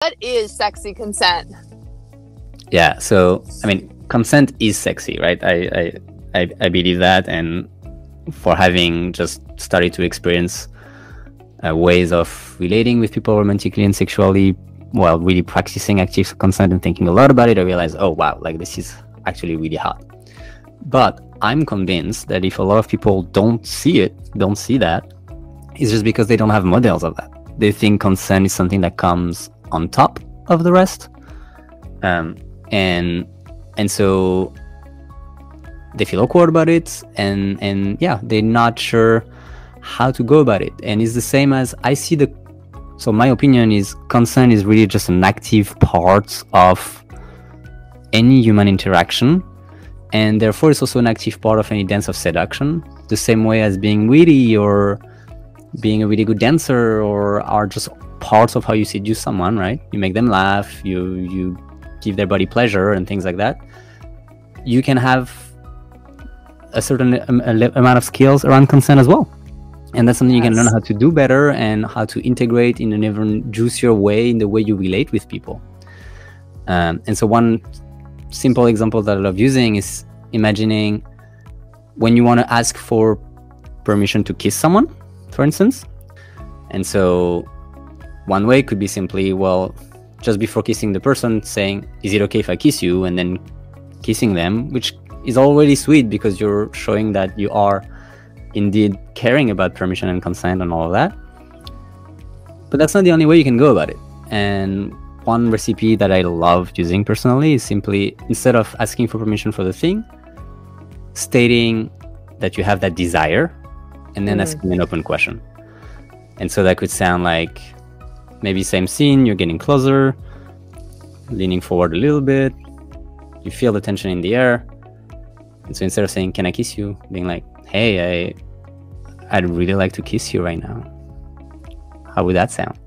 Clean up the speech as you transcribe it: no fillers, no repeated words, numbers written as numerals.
What is sexy consent? Yeah, so I mean, consent is sexy, right? I believe that, and for having just started to experience ways of relating with people romantically and sexually while really practicing active consent and thinking a lot about it, I realized, oh wow, like this is actually really hard. But I'm convinced that if a lot of people don't see that, it's just because they don't have models of that. They think consent is something that comes on top of the rest, and so they feel awkward about it, and yeah, they're not sure how to go about it. And it's the same as I see so my opinion is consent is really just an active part of any human interaction, and therefore it's also an active part of any dance of seduction, the same way as being witty or being a really good dancer or are just parts of how you seduce someone, right? You make them laugh, you give their body pleasure and things like that. You can have a certain amount of skills around consent as well. And that's something you can learn how to do better and how to integrate in an even juicier way in the way you relate with people. And so one simple example that I love using is imagining when you want to ask for permission to kiss someone, for instance. And so one way could be simply, well, just before kissing the person, saying, is it okay if I kiss you? And then kissing them, which is already sweet because you're showing that you are indeed caring about permission and consent and all of that. But that's not the only way you can go about it. And one recipe that I love using personally is simply, instead of asking for permission for the thing, stating that you have that desire and then asking an open question. And so that could sound like maybe same scene, you're getting closer, leaning forward a little bit, you feel the tension in the air. And so instead of saying, can I kiss you? Being like, hey, I'd really like to kiss you right now. How would that sound?